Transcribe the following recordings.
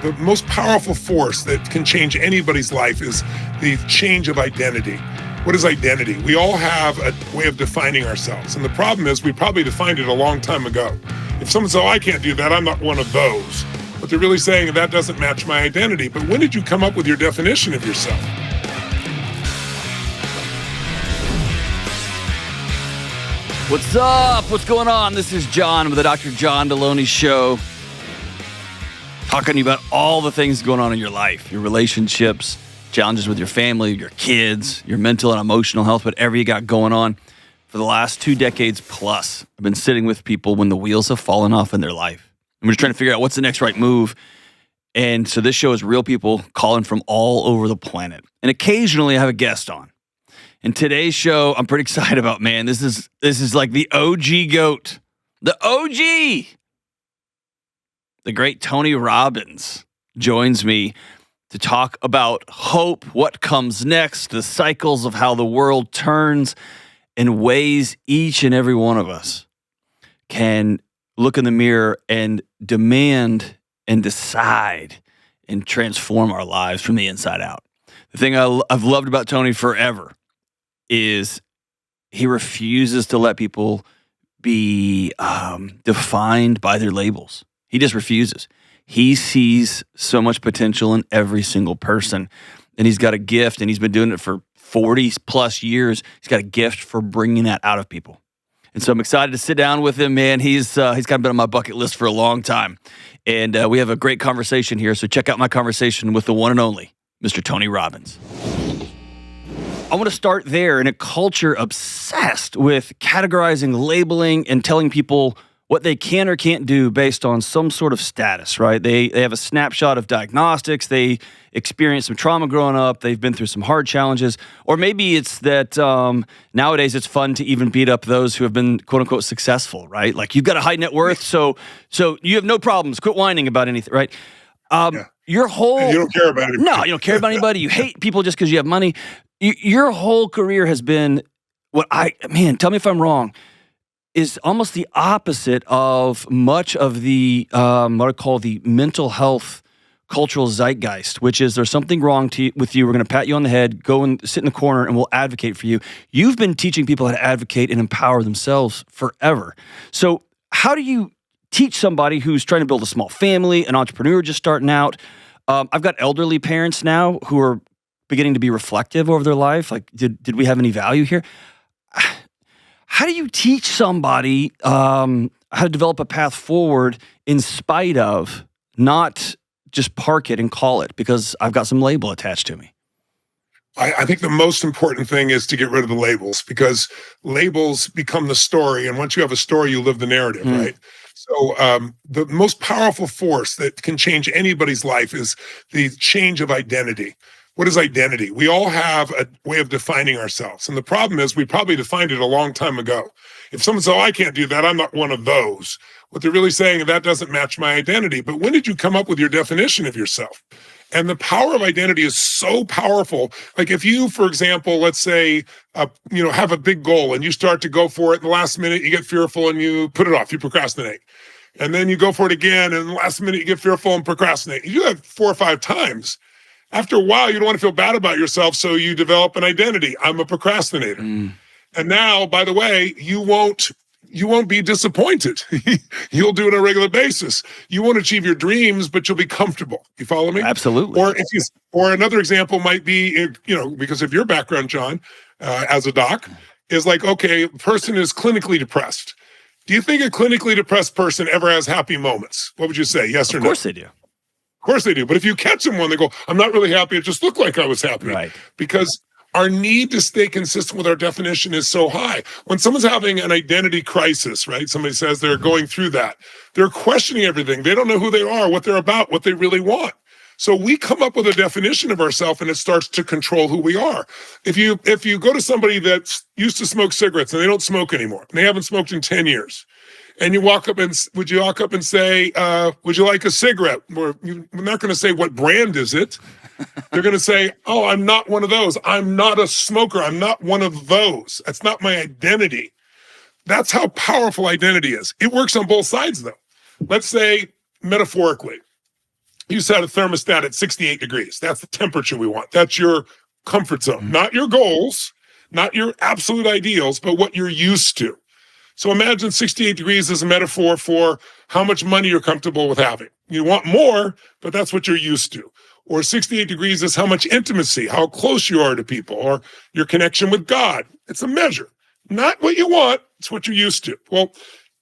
The most powerful force that can change anybody's life is the change of identity. What is identity? We all have a way of defining ourselves. And the problem is we probably defined it a long time ago. If someone says, oh, I can't do that, I'm not one of those. But they're really saying that doesn't match my identity. But when did you come up with your definition of yourself? What's up? What's going on? This is John with the Dr. John Delony Show. Talking to you about all the things going on in your life, your relationships, challenges with your family, your kids, your mental and emotional health, whatever you got going on. For the last 2 decades plus, I've been sitting with people when the wheels have fallen off in their life. And we're just trying to figure out what's the next right move. And so this show is real people calling from all over the planet. And occasionally I have a guest on. And today's show, I'm pretty excited about, man. This is like the OG GOAT. The OG! The great Tony Robbins joins me to talk about hope, what comes next, the cycles of how the world turns, and ways each and every one of us can look in the mirror and demand and decide and transform our lives from the inside out. The thing I've loved about Tony forever is he refuses to let people be defined by their labels. He just refuses. He sees so much potential in every single person. And he's got a gift, and he's been doing it for 40 plus years. He's got a gift for bringing that out of people. And so I'm excited to sit down with him, man. He's kind of been on my bucket list for a long time. And we have a great conversation here. So check out my conversation with the one and only Mr. Tony Robbins. I want to start there in a culture obsessed with categorizing, labeling, and telling people what they can or can't do based on some sort of status, right? They have a snapshot of diagnostics. They experienced some trauma growing up. They've been through some hard challenges. Or maybe it's that nowadays it's fun to even beat up those who have been, quote unquote, successful, right? Like, you've got a high net worth, so you have no problems. Quit whining about anything, right? Your whole... And you don't care about anybody. No, you don't care about anybody. You hate people just because you have money. Your whole career has been tell me if I'm wrong, is almost the opposite of much of the what I call the mental health cultural zeitgeist, which is there's something wrong with you. We're going to pat you on the head, go and sit in the corner, and we'll advocate for you. You've been teaching people how to advocate and empower themselves forever. So how do you teach somebody who's trying to build a small family, an entrepreneur just starting out? I've got elderly parents now who are beginning to be reflective over their life. Like, did we have any value here? How do you teach somebody how to develop a path forward in spite of not just park it and call it because I've got some label attached to me? I think the most important thing is to get rid of the labels, because labels become the story. And once you have a story, you live the narrative, right? So the most powerful force that can change anybody's life is the change of identity. What is identity? We all have a way of defining ourselves. And the problem is we probably defined it a long time ago. If someone says, oh, I can't do that, I'm not one of those. What they're really saying is that doesn't match my identity. But when did you come up with your definition of yourself? And the power of identity is so powerful. Like, if you, for example, let's say, have a big goal and you start to go for it, in the last minute you get fearful and you put it off, you procrastinate. And then you go for it again, and in the last minute you get fearful and procrastinate. You do that 4 or 5 times. After a while, you don't want to feel bad about yourself, so you develop an identity. I'm a procrastinator. And now, by the way, you won't be disappointed. You'll do it on a regular basis. You won't achieve your dreams, but you'll be comfortable. You follow me? Absolutely. Or another example might be, because of your background, John, as a doc, is like, okay, a person is clinically depressed. Do you think a clinically depressed person ever has happy moments? What would you say? Yes or no? Of course they do. Of course they do. But if you catch them when they go, I'm not really happy, it just looked like I was happy. Right. Because our need to stay consistent with our definition is so high. When someone's having an identity crisis, right? Somebody says they're going through that. They're questioning everything. They don't know who they are, what they're about, what they really want. So we come up with a definition of ourselves, and it starts to control who we are. If you go to somebody that's used to smoke cigarettes and they don't smoke anymore, and they haven't smoked in 10 years, and you walk up and say, would you like a cigarette? Or you're not going to say, what brand is it? They're going to say, oh, I'm not one of those. I'm not a smoker. I'm not one of those. That's not my identity. That's how powerful identity is. It works on both sides, though. Let's say, metaphorically, You set a thermostat at 68 degrees. That's the temperature we want. That's your comfort zone, not your goals, not your absolute ideals, but what you're used to. So imagine 68 degrees as a metaphor for how much money you're comfortable with having. You want more, but that's what you're used to. Or 68 degrees is how much intimacy, how close you are to people, or your connection with God. It's a measure, not what you want, it's what you're used to. Well,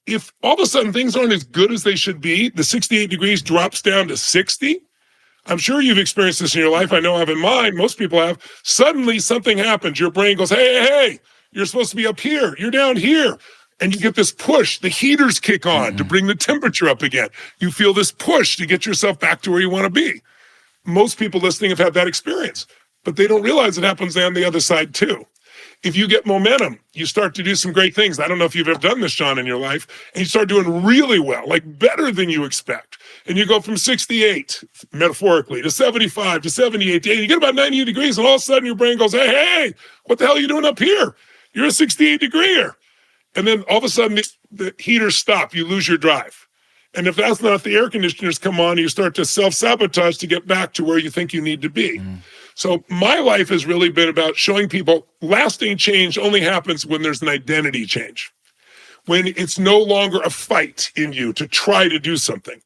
if all of a sudden things aren't as good as they should be, the 68 degrees drops down to 60. I'm sure you've experienced this in your life. I know I have in mine. Most people have. Suddenly something happens. Your brain goes, hey, you're supposed to be up here. You're down here. And you get this push. The heaters kick on to bring the temperature up again. You feel this push to get yourself back to where you want to be. Most people listening have had that experience, but they don't realize it happens on the other side too. If you get momentum, you start to do some great things. I don't know if you've ever done this, John, in your life, and you start doing really well, like better than you expect. And you go from 68, metaphorically, to 75, to 78, to 80. You get about 90 degrees, and all of a sudden your brain goes, hey, what the hell are you doing up here? You're a 68 degreer. And then all of a sudden the heaters stop. You lose your drive. And if that's not, the air conditioners come on, you start to self-sabotage to get back to where you think you need to be. So my life has really been about showing people lasting change only happens when there's an identity change. When it's no longer a fight in you to try to do something.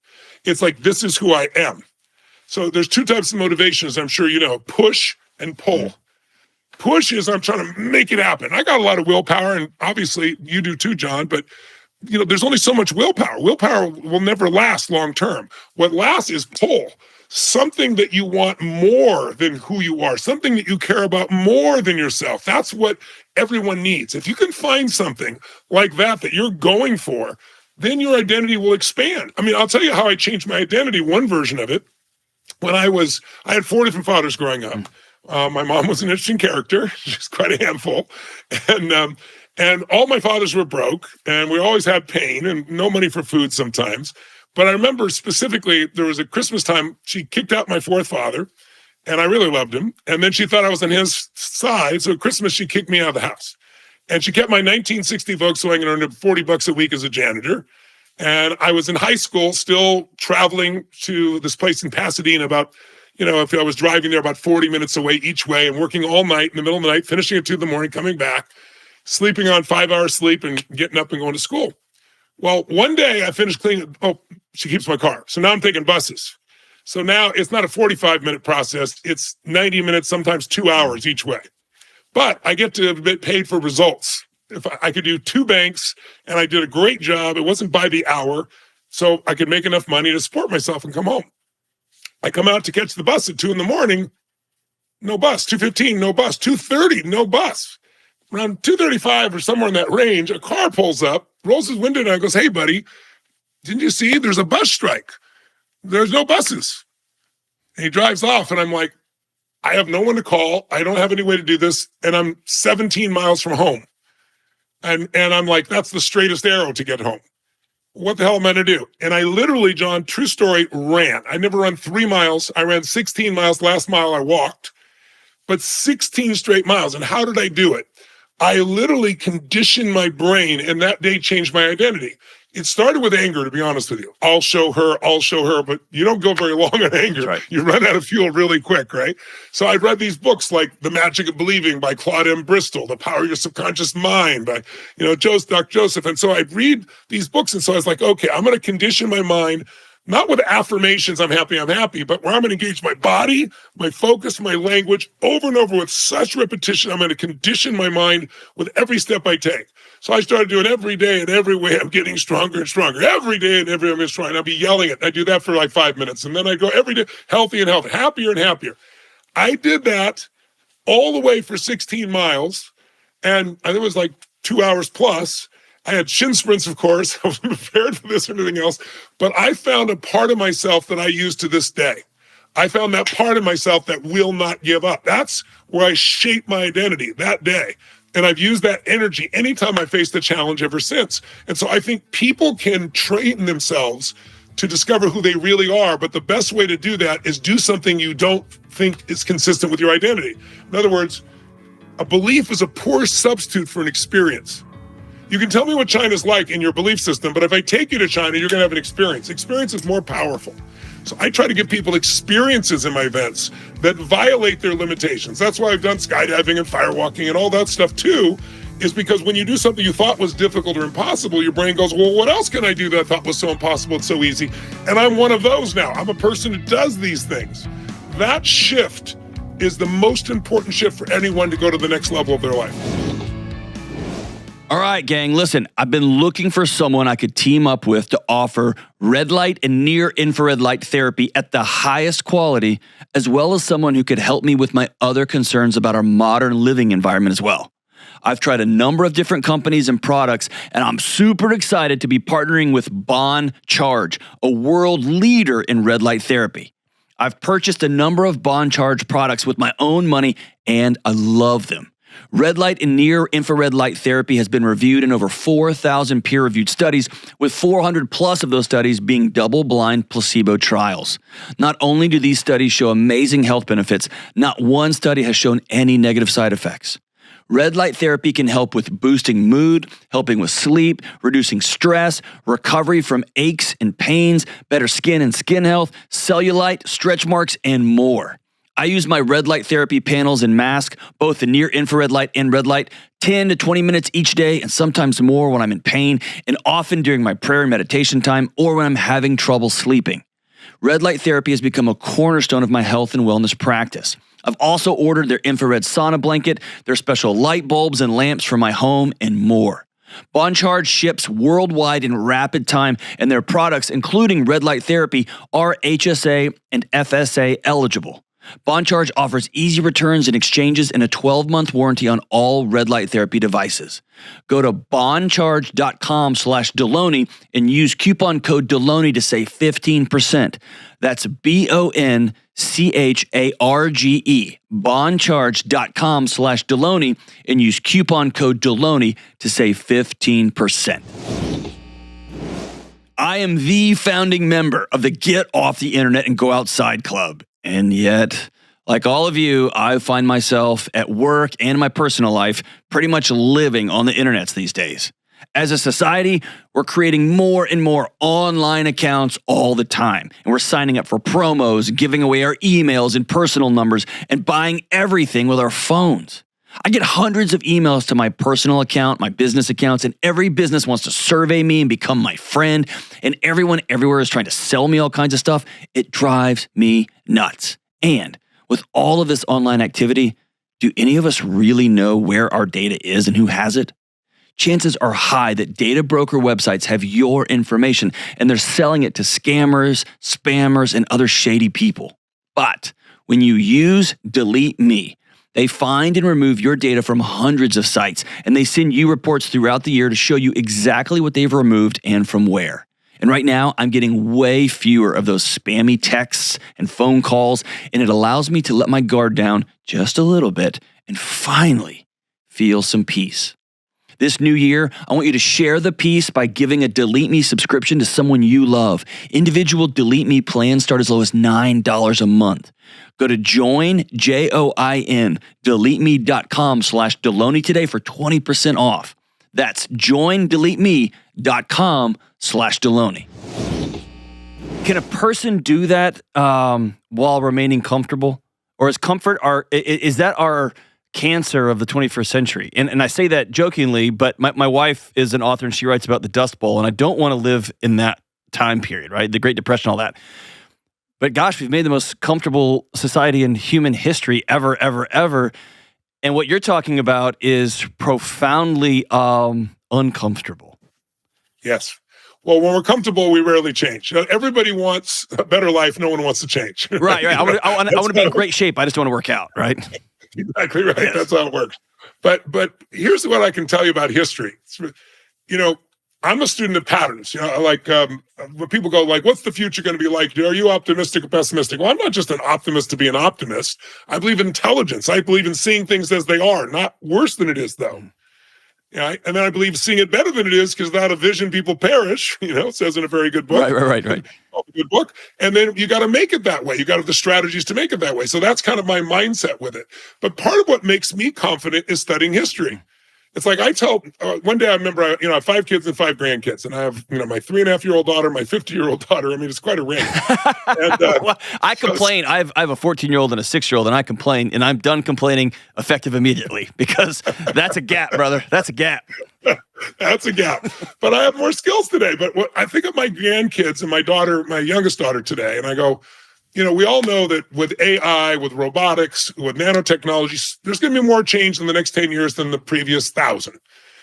It's like, this is who I am. So there's two types of motivations, I'm sure you know, push and pull. Push is I'm trying to make it happen. I got a lot of willpower, and obviously you do too, John, but there's only so much willpower. Willpower will never last long term. What lasts is pull. Something that you want more than who you are, something that you care about more than yourself. That's what everyone needs. If you can find something like that you're going for, then your identity will expand. I mean, I'll tell you how I changed my identity, one version of it. When I had 4 different fathers growing up. My mom was an interesting character. She's quite a handful. And all my fathers were broke, and we always had pain and no money for food sometimes. But I remember specifically, there was a Christmas time, she kicked out my 4th father, and I really loved him. And then she thought I was on his side, so at Christmas, she kicked me out of the house. And she kept my 1960 Volkswagen and earned $40 a week as a janitor. And I was in high school, still traveling to this place in Pasadena about, if I was driving there about 40 minutes away each way and working all night in the middle of the night, finishing at 2 a.m, coming back, sleeping on 5 hours sleep and getting up and going to school. Well, one day I finished cleaning. Oh, she keeps my car. So now I'm taking buses. So now it's not a 45-minute process. It's 90 minutes, sometimes 2 hours each way. But I get to get paid for results. If I could do 2 banks and I did a great job, it wasn't by the hour, so I could make enough money to support myself and come home. I come out to catch the bus at 2 a.m, no bus. 2:15, no bus. 2:30, no bus. Around 2:35 or somewhere in that range, a car pulls up, rolls his window down and goes, hey, buddy, didn't you see there's a bus strike? There's no buses. And he drives off, and I'm like, I have no one to call. I don't have any way to do this, and I'm 17 miles from home. And I'm like, that's the straightest arrow to get home. What the hell am I going to do? And I literally, John, true story, ran. I never run 3 miles. I ran 16 miles. Last mile I walked, but 16 straight miles. And how did I do it? I literally conditioned my brain, and that day changed my identity. It started with anger, to be honest with you. I'll show her, but you don't go very long on anger. Right. You run out of fuel really quick, right? So I read these books like The Magic of Believing by Claude M. Bristol, The Power of Your Subconscious Mind by, Dr. Joseph. And so I'd read these books, and so I was like, okay, I'm going to condition my mind, not with affirmations, I'm happy, but where I'm going to engage my body, my focus, my language over and over with such repetition. I'm going to condition my mind with every step I take. So I started doing every day and every way I'm getting stronger and stronger. Every day and every way I'm getting stronger. I'll be yelling it. I do that for like 5 minutes. And then I go every day, healthy and healthy, happier and happier. I did that all the way for 16 miles. And I think it was like 2 hours plus. I had shin sprints, of course. I wasn't prepared for this or anything else. But I found a part of myself that I use to this day. I found that part of myself that will not give up. That's where I shaped my identity that day. And I've used that energy anytime I faced a challenge ever since. And so I think people can train themselves to discover who they really are. But the best way to do that is do something you don't think is consistent with your identity. In other words, a belief is a poor substitute for an experience. You can tell me what China's like in your belief system, but if I take you to China, you're going to have an experience. Experience is more powerful. So I try to give people experiences in my events that violate their limitations. That's why I've done skydiving and firewalking and all that stuff too, is because when you do something you thought was difficult or impossible, your brain goes, well, what else can I do that I thought was so impossible, it's so easy? And I'm one of those now. I'm a person who does these things. That shift is the most important shift for anyone to go to the next level of their life. All right, gang, listen, I've been looking for someone I could team up with to offer red light and near infrared light therapy at the highest quality, as well as someone who could help me with my other concerns about our modern living environment as well. I've tried a number of different companies and products, and I'm super excited to be partnering with Bon Charge, a world leader in red light therapy. I've purchased a number of Bon Charge products with my own money, and I love them. Red light and near infrared light therapy has been reviewed in over 4,000 peer-reviewed studies, with 400 plus of those studies being double-blind placebo trials. Not only do these studies show amazing health benefits, not one study has shown any negative side effects. Red light therapy can help with boosting mood, helping with sleep, reducing stress, recovery from aches and pains, better skin and skin health, cellulite, stretch marks, and more. I use my red light therapy panels and mask, both the near infrared light and red light, 10 to 20 minutes each day, and sometimes more when I'm in pain, and often during my prayer and meditation time or when I'm having trouble sleeping. Red light therapy has become a cornerstone of my health and wellness practice. I've also ordered their infrared sauna blanket, their special light bulbs and lamps for my home, and more. Bon Charge ships worldwide in rapid time, and their products, including red light therapy, are HSA and FSA eligible. Bon Charge offers easy returns and exchanges and a 12-month warranty on all red light therapy devices. Go to boncharge.com/Delony and use coupon code Delony to save 15%. That's BONCHARGE, boncharge.com/Delony, and use coupon code Delony to save 15%. I am the founding member of the Get Off the Internet and Go Outside Club. And yet, like all of you, I find myself at work and my personal life pretty much living on the internets these days. As a society, we're creating more and more online accounts all the time. And we're signing up for promos, giving away our emails and personal numbers, and buying everything with our phones. I get hundreds of emails to my personal account, my business accounts, and every business wants to survey me and become my friend, and everyone everywhere is trying to sell me all kinds of stuff. It drives me nuts. And with all of this online activity, do any of us really know where our data is and who has it? Chances are high that data broker websites have your information, and they're selling it to scammers, spammers, and other shady people. But when you use Delete Me, they find and remove your data from hundreds of sites, and they send you reports throughout the year to show you exactly what they've removed and from where. And right now, I'm getting way fewer of those spammy texts and phone calls, and it allows me to let my guard down just a little bit and finally feel some peace. This new year, I want you to share the peace by giving a Delete Me subscription to someone you love. Individual Delete Me plans start as low as $9 a month. Go to DeleteMe.com/Delony today for 20% off. That's DeleteMe.com/Delony. Can a person do that while remaining comfortable? Or is that our cancer of the 21st century? And I say that jokingly, but my wife is an author and she writes about the Dust Bowl, and I don't want to live in that time period, right? The Great Depression, all that. But gosh, we've made the most comfortable society in human history ever. And what you're talking about is profoundly uncomfortable. Yes. Well, when we're comfortable, we rarely change. Everybody wants a better life. No one wants to change. Right. I want to be in great shape. I just want to work out, right? Exactly right. Yes. That's how it works. But here's what I can tell you about history. I'm a student of patterns. When people go like, what's the future going to be like? Are you optimistic or pessimistic? Well, I'm not just an optimist to be an optimist. I believe in intelligence. I believe in seeing things as they are, not worse than it is, though. Yeah, and then I believe seeing it better than it is, because without a vision, people perish. It says in a very good book. Right. A good book. And then you got to make it that way. You got to have the strategies to make it that way. So that's kind of my mindset with it. But part of what makes me confident is studying history. It's like I tell, one day I remember, I have 5 kids and 5 grandkids, and I have, my 3.5-year-old daughter, my 50-year-old daughter. I mean, it's quite a range. And, well, I complain. I have a 14-year-old and a 6-year-old, and I complain, and I'm done complaining effective immediately because that's a gap, brother. That's a gap. That's a gap. But I have more skills today. But I think of my grandkids and my daughter, my youngest daughter today, and I go, we all know that with AI, with robotics, with nanotechnology, there's going to be more change in the next 10 years than the previous 1,000.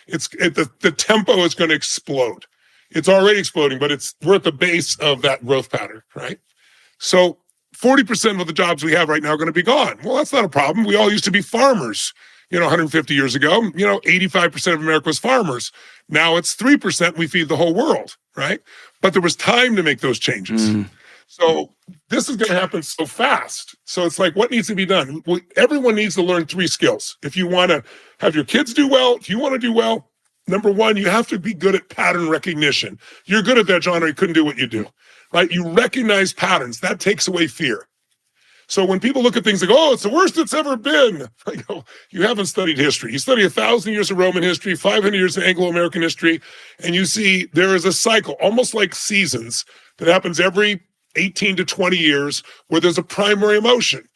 The tempo is going to explode. It's already exploding, but we're at the base of that growth pattern, right? So 40% of the jobs we have right now are going to be gone. Well, that's not a problem. We all used to be farmers, 150 years ago. 85% of America was farmers. Now it's 3%. We feed the whole world, right? But there was time to make those changes. So this is going to happen so fast. So it's like, what needs to be done? Well, everyone needs to learn 3 skills. If you want to have your kids do well, if you want to do well, number 1, you have to be good at pattern recognition. You're good at that, John, or you couldn't do what you do, right? You recognize patterns. That takes away fear. So when people look at things like, oh, it's the worst it's ever been, I go, you haven't studied history. You study 1,000 years of Roman history, 500 years of Anglo-American history, and you see there is a cycle, almost like seasons, that happens every 18 to 20 years where there's a primary emotion,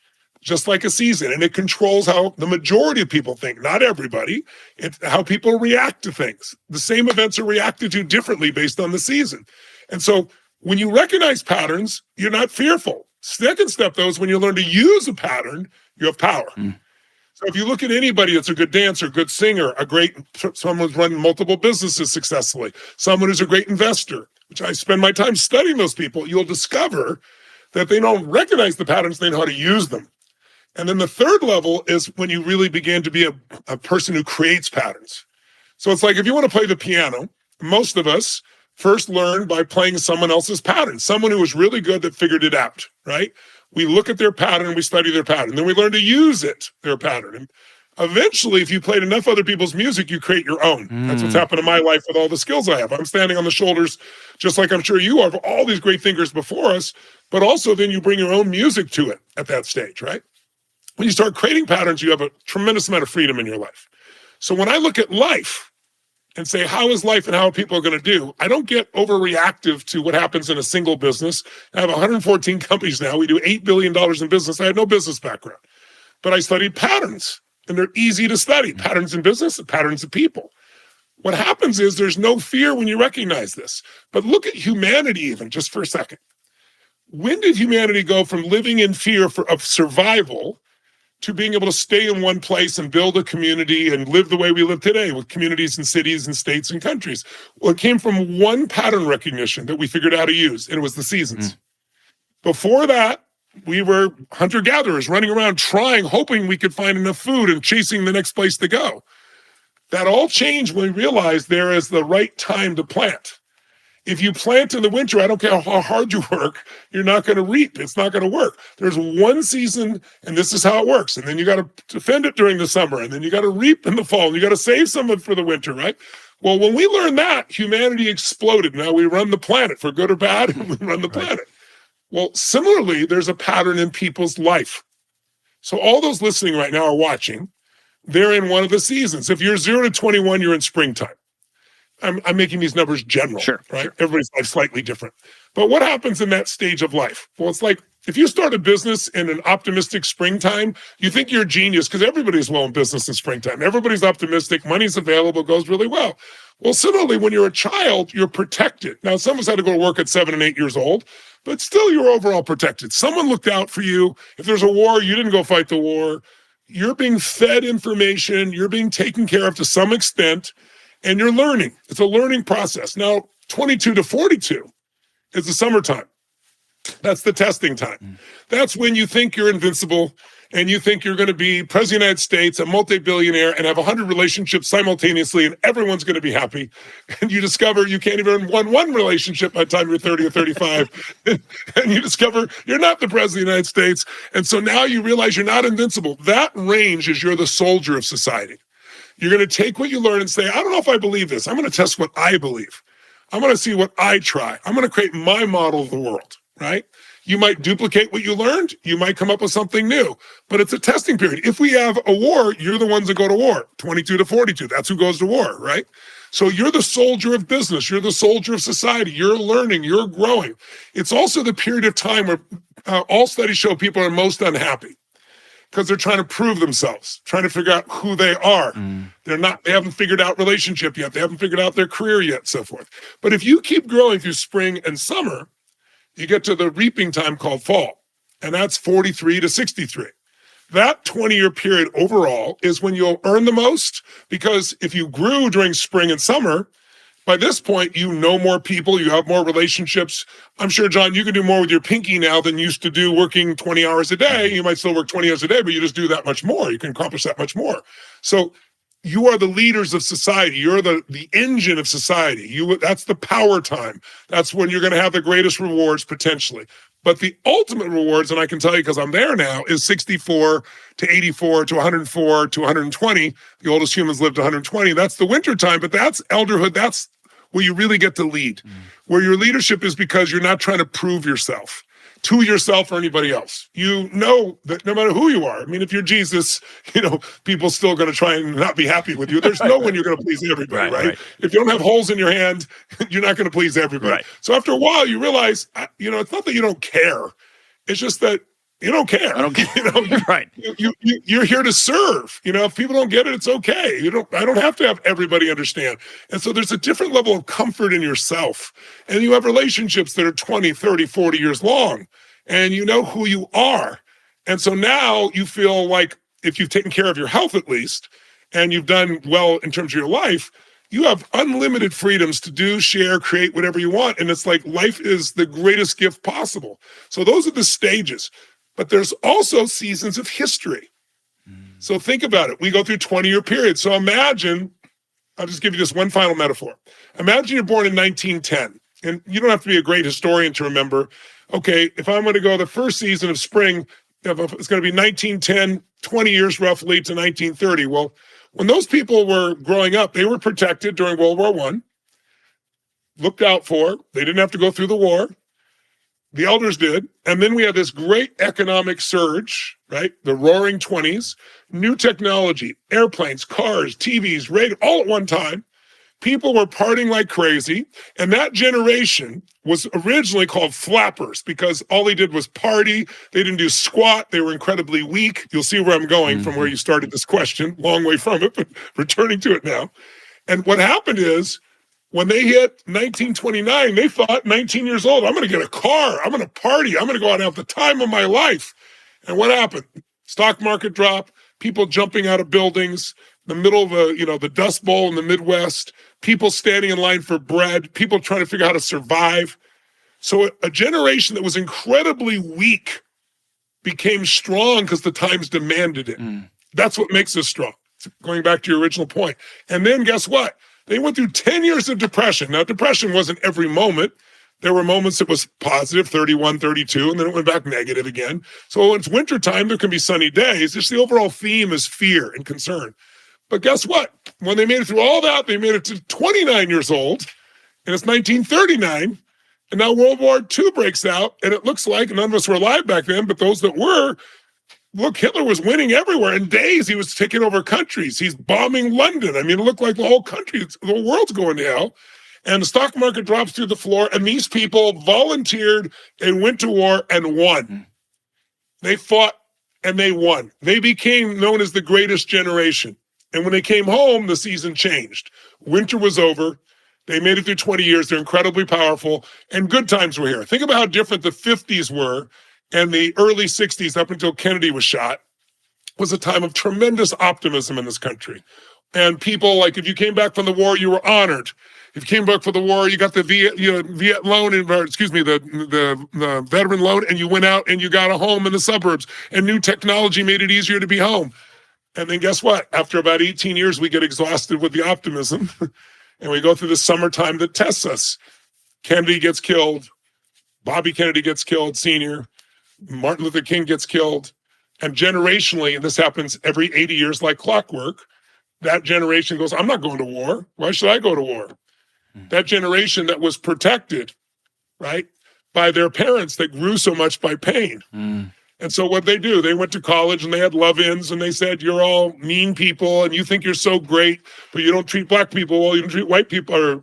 just like a season, and it controls how the majority of people think, not everybody. It's how people react to things. The same events are reacted to differently based on the season. And so when you recognize patterns, you're not fearful. Second step, though, is when you learn to use a pattern, you have power. So if you look at anybody that's a good dancer, good singer, someone who's running multiple businesses successfully, someone who's a great investor, which I spend my time studying those people, you'll discover that they don't recognize the patterns, they know how to use them. And then the third level is when you really begin to be a person who creates patterns. So it's like if you want to play the piano, most of us first learn by playing someone else's pattern, someone who was really good that figured it out, right? We look at their pattern, we study their pattern, then we learn to use their pattern. And eventually, if you played enough other people's music, you create your own. That's what's happened in my life with all the skills I have. I'm standing on the shoulders, just like I'm sure you are, of all these great thinkers before us, but also then you bring your own music to it at that stage, right? When you start creating patterns, you have a tremendous amount of freedom in your life. So when I look at life and say, how is life and how are people going to do? I don't get overreactive to what happens in a single business. I have 114 companies now. We do $8 billion in business. I had no business background, but I studied patterns, and they're easy to study. Patterns in business and patterns of people. What happens is there's no fear when you recognize this. But look at humanity even just for a second. When did humanity go from living in fear of survival to being able to stay in one place and build a community and live the way we live today with communities and cities and states and countries? Well, it came from one pattern recognition that we figured out how to use, and it was the seasons. Before that, we were hunter-gatherers running around hoping we could find enough food and chasing the next place to go. That all changed when we realized there is the right time to plant. If you plant in the winter, I don't care how hard you work, you're not going to reap. It's not going to work. There's one season, and this is how it works. And then you got to defend it during the summer, and then you got to reap in the fall, and you got to save some of it for the winter, right? Well, when we learned that, humanity exploded. Now we run the planet, for good or bad, and we run the planet. Well, similarly, there's a pattern in people's life. So all those listening right now are watching. They're in one of the seasons. If you're 0 to 21, you're in springtime. I'm making these numbers general, right? Sure. Everybody's life slightly different. But what happens in that stage of life? Well, it's like if you start a business in an optimistic springtime, you think you're a genius because everybody's well in business in springtime. Everybody's optimistic. Money's available, goes really well. Well, similarly, when you're a child, you're protected. Now, some of us had to go to work at 7 and 8 years old, but still you're overall protected. Someone looked out for you. If there's a war, you didn't go fight the war. You're being fed information. You're being taken care of to some extent. And you're learning. It's a learning process. Now, 22 to 42 is the summertime. That's the testing time. That's when you think you're invincible and you think you're going to be president of the United States, a multi-billionaire, and have 100 relationships simultaneously, and everyone's going to be happy. And you discover you can't even run one relationship by the time you're 30 or 35. And you discover you're not the president of the United States. And so now you realize you're not invincible. That range is you're the soldier of society. You're going to take what you learn and say, I don't know if I believe this. I'm going to test what I believe. I'm going to see what I try. I'm going to create my model of the world, right? You might duplicate what you learned. You might come up with something new, but it's a testing period. If we have a war, you're the ones that go to war, 22 to 42. That's who goes to war, right? So you're the soldier of business. You're the soldier of society. You're learning. You're growing. It's also the period of time where all studies show people are most unhappy because they're trying to prove themselves, trying to figure out who they are. They haven't figured out relationship yet. They haven't figured out their career yet, so forth. But if you keep growing through spring and summer, you get to the reaping time called fall, and that's 43 to 63. That 20-year period overall is when you'll earn the most, because if you grew during spring and summer, by this point, you know more people, you have more relationships. I'm sure, John, you can do more with your pinky now than you used to do working 20 hours a day. You might still work 20 hours a day, but you just do that much more. You can accomplish that much more. So you are the leaders of society. You're the engine of society. That's the power time. That's when you're going to have the greatest rewards potentially. But the ultimate rewards, and I can tell you because I'm there now, is 64 to 84 to 104 to 120. The oldest humans lived to 120. That's the winter time, but that's elderhood. That's where you really get to lead, where your leadership is because you're not trying to prove yourself to yourself or anybody else. You know that no matter who you are, I mean, if you're Jesus, people still going to try and not be happy with you. There's no one you're going to please everybody, right? If you don't have holes in your hand, you're not going to please everybody. Right. So after a while, you realize, it's not that you don't care. It's just that you don't care. I don't care. Right. You're here to serve. If people don't get it, it's okay. I don't have to have everybody understand. And so there's a different level of comfort in yourself. And you have relationships that are 20, 30, 40 years long. And you know who you are. And so now you feel like if you've taken care of your health at least, and you've done well in terms of your life, you have unlimited freedoms to do, share, create whatever you want. And it's like life is the greatest gift possible. So those are the stages. But there's also seasons of history. So think about it. We go through 20-year periods. So imagine, I'll just give you this one final metaphor. Imagine you're born in 1910, and you don't have to be a great historian to remember, okay, if I'm going to go the first season of spring, it's going to be 1910, 20 years roughly to 1930. Well, when those people were growing up, they were protected during World War I, looked out for. They didn't have to go through the war. The elders did. And then we had this great economic surge, right? The roaring 20s, new technology, airplanes, cars, TVs, radio, all at one time. People were partying like crazy. And that generation was originally called flappers because all they did was party. They didn't do squat. They were incredibly weak. You'll see where I'm going from where you started this question. Long way from it, but returning to it now. And what happened is, when they hit 1929, they thought 19 years old, I'm going to get a car. I'm going to party. I'm going to go out and have the time of my life. And what happened? Stock market drop, people jumping out of buildings, the middle of the Dust Bowl in the Midwest, people standing in line for bread, people trying to figure out how to survive. So a generation that was incredibly weak became strong because the times demanded it. That's what makes us strong. Going back to your original point. And then guess what? They went through 10 years of depression. Now, depression wasn't every moment. There were moments it was positive, 31, 32, and then it went back negative again. So when it's wintertime, there can be sunny days. Just the overall theme is fear and concern. But guess what? When they made it through all that, they made it to 29 years old, and it's 1939, and now World War II breaks out, and it looks like, none of us were alive back then, but those that were, look, Hitler was winning everywhere. In days, he was taking over countries. He's bombing London. I mean, it looked like the whole country, the world's going to hell. And the stock market drops through the floor. And these people volunteered and went to war and won. They fought and they won. They became known as the greatest generation. And when they came home, the season changed. Winter was over. They made it through 20 years. They're incredibly powerful. And good times were here. Think about how different the 50s were. And the early 60s, up until Kennedy was shot, was a time of tremendous optimism in this country. And people, like, if you came back from the war, you were honored. If you came back from the war, you got the Viet loan, the veteran loan, and you went out and you got a home in the suburbs. And new technology made it easier to be home. And then guess what? After about 18 years, we get exhausted with the optimism. And we go through the summertime that tests us. Kennedy gets killed. Bobby Kennedy gets killed, Sr. Martin Luther King gets killed, and generationally, and this happens every 80 years like clockwork, that generation goes, I'm not going to war. Why should I go to war? That generation that was protected, right, by their parents that grew so much by pain. And so what they do, they went to college and they had love-ins and they said, you're all mean people and you think you're so great, but you don't treat black people well, you don't treat white people or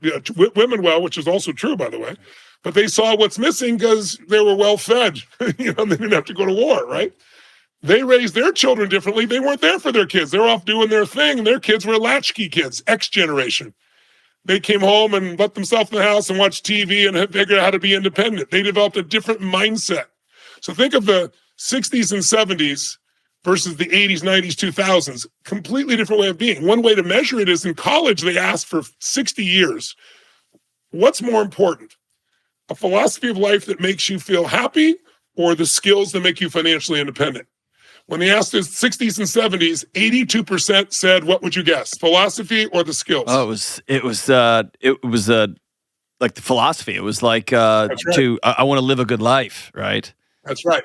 women well, which is also true, by the way. But they saw what's missing because they were well-fed. They didn't have to go to war, right? They raised their children differently. They weren't there for their kids. They were off doing their thing, and their kids were latchkey kids, X generation. They came home and let themselves in the house and watched TV and figured out how to be independent. They developed a different mindset. So think of the 60s and 70s versus the 80s, 90s, 2000s, completely different way of being. One way to measure it is in college, they asked for 60 years, what's more important? A philosophy of life that makes you feel happy or the skills that make you financially independent? When they asked the 60s and 70s, 82% said, what would you guess? Philosophy or the skills? Oh, it was like the philosophy. It was like Right. I want to live a good life, right? That's right.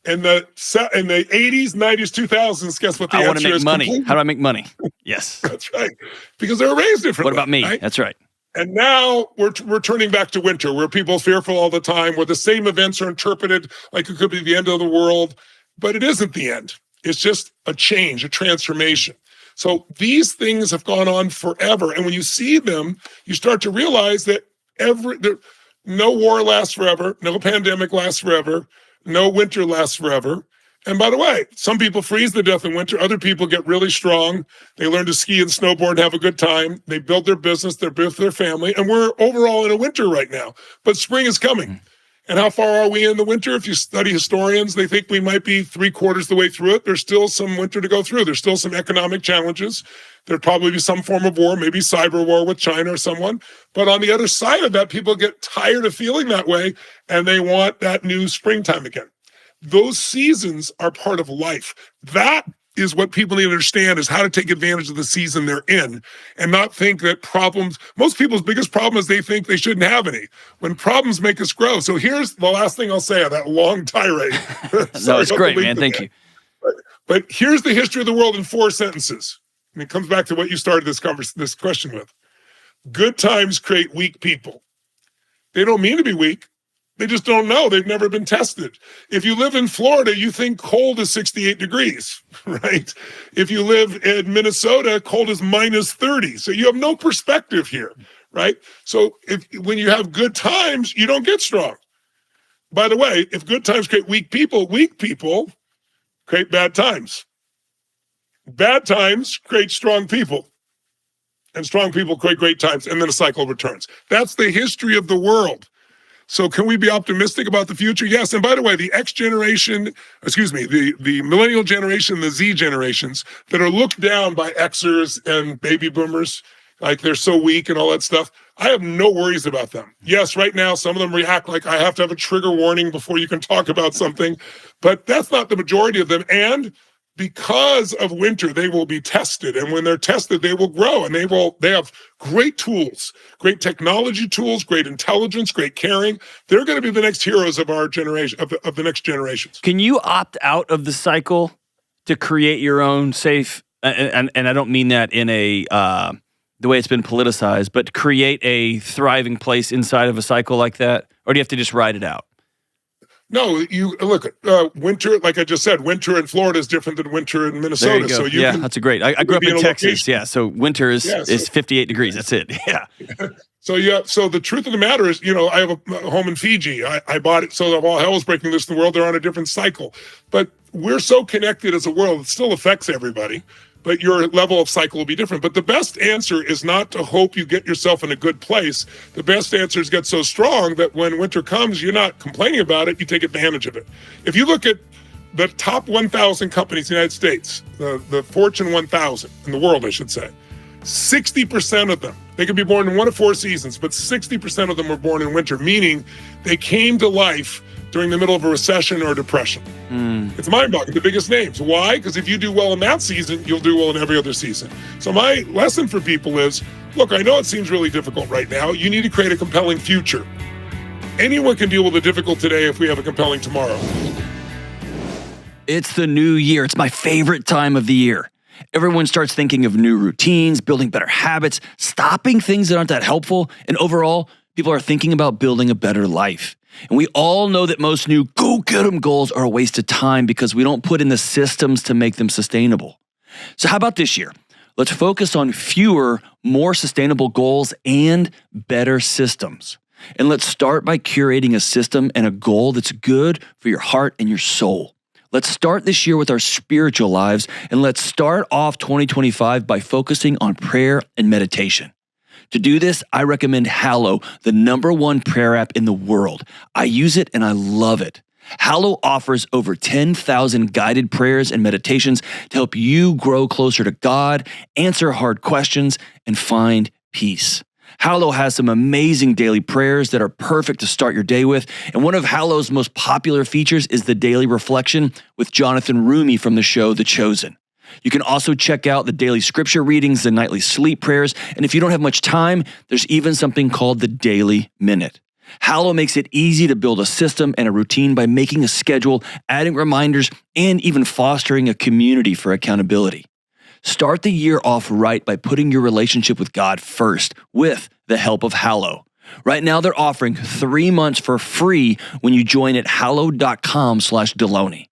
In the 80s, 90s, 2000s, guess what the I want answer to make is? money. Completely. How do I make money? Yes. That's right. Because they were raised differently. What about me? Right? That's right. And now we're turning back to winter, where people are fearful all the time, where the same events are interpreted like it could be the end of the world, but it isn't the end. It's just a change, a transformation. So these things have gone on forever. And when you see them, you start to realize that no war lasts forever, no pandemic lasts forever, no winter lasts forever. And by the way, some people freeze to death in winter. Other people get really strong. They learn to ski and snowboard and have a good time. They build their business. They build their family. And we're overall in a winter right now. But spring is coming. And how far are we in the winter? If you study historians, they think we might be 3/4 the way through it. There's still some winter to go through. There's still some economic challenges. There'd probably be some form of war, maybe cyber war with China or someone. But on the other side of that, people get tired of feeling that way, and they want that new springtime again. Those seasons are part of life. That is what people need to understand, is how to take advantage of the season they're in and not think that problems, most people's biggest problem is they think they shouldn't have any, when problems make us grow. So here's the last thing I'll say on that long tirade. No, it's great, man. Thank you. But here's the history of the world in 4 sentences. And it comes back to what you started this question with. Good times create weak people. They don't mean to be weak. They just don't know. They've never been tested. If you live in Florida, you think cold is 68 degrees, right? If you live in Minnesota, cold is -30. So you have no perspective here, right? So when you have good times, you don't get strong. By the way, if good times create weak people create bad times. Bad times create strong people. And strong people create great times. And then a cycle returns. That's the history of the world. So can we be optimistic about the future? Yes. And by the way, the X generation, the millennial generation, the Z generations that are looked down by Xers and baby boomers, like they're so weak and all that stuff, I have no worries about them. Yes, right now, some of them react like I have to have a trigger warning before you can talk about something, but that's not the majority of them. And because of winter, they will be tested. And when they're tested, they will grow, and they have great tools, great technology tools, great intelligence, great caring. They're going to be the next heroes of our generation, of the next generations. Can you opt out of the cycle to create your own safe, and I don't mean that in a, the way it's been politicized, but create a thriving place inside of a cycle like that? Or do you have to just ride it out? No, you look at winter. Like I just said, winter in Florida is different than winter in Minnesota. There you go. So you can, that's a great. I grew up in Texas. Location. Yeah, so winter is 58 degrees. That's it. Yeah. So the truth of the matter is, I have a home in Fiji. I bought it so that while hell is breaking loose in the world, they're on a different cycle. But we're so connected as a world; it still affects everybody. But your level of cycle will be different. But the best answer is not to hope you get yourself in a good place. The best answer is get so strong that when winter comes, you're not complaining about it, you take advantage of it. If you look at the top 1,000 companies in the United States, the Fortune 1,000, in the world, I should say, 60% of them, they could be born in one of 4 seasons, but 60% of them were born in winter, meaning they came to life during the middle of a recession or a depression. It's mind-boggling, the biggest names. Why? Because if you do well in that season, you'll do well in every other season. So my lesson for people is, look, I know it seems really difficult right now. You need to create a compelling future. Anyone can deal with the difficult today if we have a compelling tomorrow. It's the new year. It's my favorite time of the year. Everyone starts thinking of new routines, building better habits, stopping things that aren't that helpful, and overall, People are thinking about building a better life. And we all know that most new go-get-em goals are a waste of time because we don't put in the systems to make them sustainable. So how about this year? Let's focus on fewer, more sustainable goals and better systems. And let's start by curating a system and a goal that's good for your heart and your soul. Let's start this year with our spiritual lives, and let's start off 2025 by focusing on prayer and meditation. To do this, I recommend Hallow, the #1 prayer app in the world. I use it and I love it. Hallow offers over 10,000 guided prayers and meditations to help you grow closer to God, answer hard questions, and find peace. Hallow has some amazing daily prayers that are perfect to start your day with, and one of Hallow's most popular features is the daily reflection with Jonathan Rumi from the show The Chosen. You can also check out the daily scripture readings, the nightly sleep prayers, and if you don't have much time, there's even something called the Daily Minute. Hallow makes it easy to build a system and a routine by making a schedule, adding reminders, and even fostering a community for accountability. Start the year off right by putting your relationship with God first with the help of Hallow. Right now, they're offering 3 months for free when you join at hallow.com/Delony.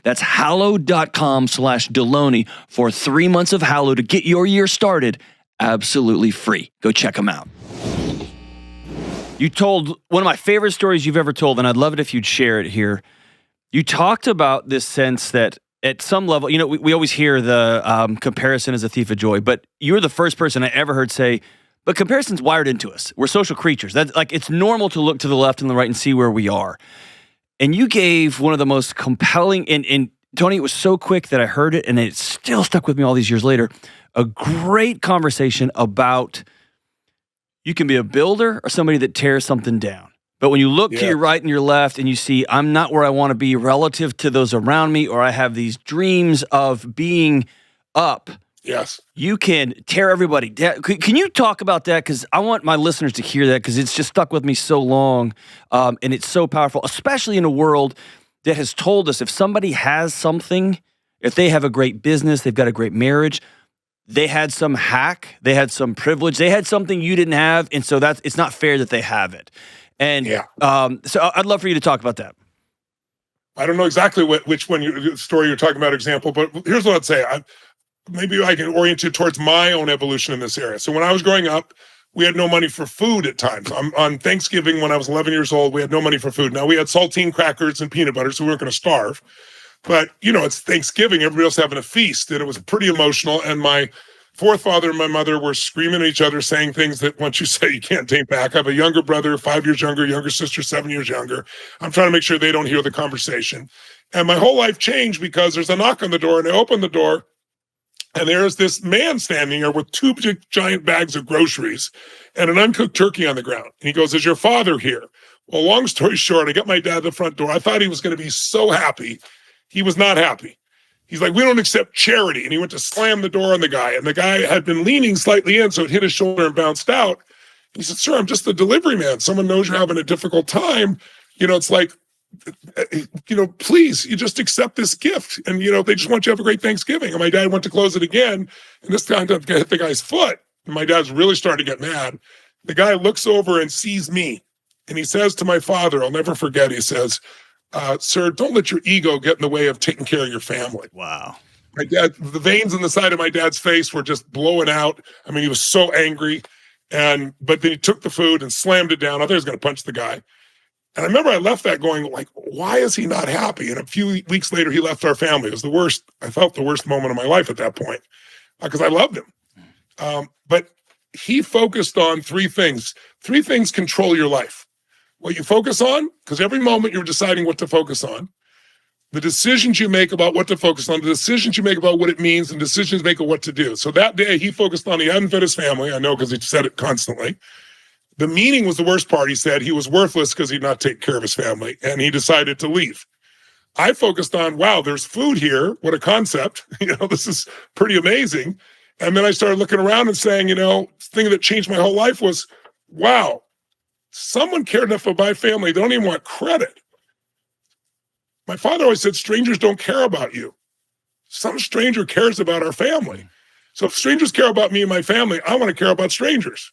That's hallow.com/Delony for 3 months of Hallow to get your year started absolutely free. Go check them out. You told one of my favorite stories you've ever told, and I'd love it if you'd share it here. You talked about this sense that at some level, we always hear the comparison is a thief of joy, but you're the first person I ever heard say, but comparison's wired into us. We're social creatures. That's like, it's normal to look to the left and the right and see where we are. And you gave one of the most compelling, and Tony, it was so quick that I heard it and it still stuck with me all these years later, a great conversation about you can be a builder or somebody that tears something down. But when you look to your right and your left and you see, I'm not where I want to be relative to those around me, or I have these dreams of being up. Yes. You can tear everybody down. Can you talk about that? Because I want my listeners to hear that because it's just stuck with me so long. And it's so powerful, especially in a world that has told us if somebody has something, if they have a great business, they've got a great marriage, they had some hack, they had some privilege, they had something you didn't have. And so it's not fair that they have it. And so I'd love for you to talk about that. I don't know exactly which story you're talking about, example, but here's what I'd say. Maybe I can orient you towards my own evolution in this area. So when I was growing up, we had no money for food at times. On Thanksgiving, when I was 11 years old, we had no money for food. Now, we had saltine crackers and peanut butter, so we weren't going to starve. But, it's Thanksgiving. Everybody else having a feast, and it was pretty emotional. And my forefather and my mother were screaming at each other, saying things that once you say you can't take back. I have a younger brother, 5 years younger, younger sister, 7 years younger. I'm trying to make sure they don't hear the conversation. And my whole life changed because there's a knock on the door, and I open the door, and there's this man standing there with 2 big, giant bags of groceries and an uncooked turkey on the ground. And he goes, "Is your father here?" Well, long story short, I got my dad at the front door. I thought he was going to be so happy. He was not happy. He's like, "We don't accept charity." And he went to slam the door on the guy. And the guy had been leaning slightly in, so it hit his shoulder and bounced out. He said, "Sir, I'm just the delivery man. Someone knows you're having a difficult time. It's like, please, you just accept this gift. And, they just want you to have a great Thanksgiving." And my dad went to close it again. And this time I hit the guy's foot. And my dad's really starting to get mad. The guy looks over and sees me. And he says to my father, I'll never forget, he says, "Sir, don't let your ego get in the way of taking care of your family." Wow. My dad, the veins in the side of my dad's face were just blowing out. I mean, he was so angry. But then he took the food and slammed it down. I thought he was going to punch the guy. And I remember I left that going like, why is he not happy? And a few weeks later, he left our family. It was the worst. I felt the worst moment of my life at that point because I loved him. But he focused on 3 things. 3 things control your life. What you focus on, because every moment you're deciding what to focus on. The decisions you make about what to focus on, the decisions you make about what it means, and decisions you make of what to do. So that day he focused on, he hadn't fed his family. I know because he said it constantly. The meaning was the worst part. He said he was worthless because he'd not take care of his family, and he decided to leave. I focused on, wow, there's food here. What a concept. This is pretty amazing. And then I started looking around and saying, the thing that changed my whole life was, wow, someone cared enough about my family. They don't even want credit. My father always said, strangers don't care about you. Some stranger cares about our family. So if strangers care about me and my family, I want to care about strangers.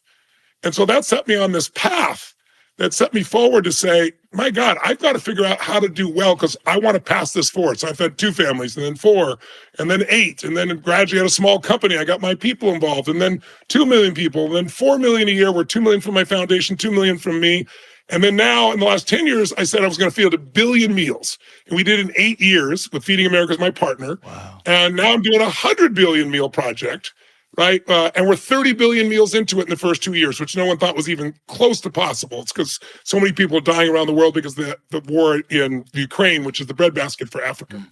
And so that set me on this path that set me forward to say, my God, I've got to figure out how to do well because I want to pass this forward. So I've had 2 families and then 4 and then 8 and then gradually had a small company. I got my people involved and then 2 million people and then 4 million a year, where 2 million from my foundation, 2 million from me. And then now in the last 10 years, I said I was going to feed 1 billion meals. And we did it in 8 years with Feeding America as my partner. Wow. And now I'm doing a 100 billion meal project. Right. And we're 30 billion meals into it in the first 2 years, which no one thought was even close to possible. It's because so many people are dying around the world because of the war in Ukraine, which is the breadbasket for Africa.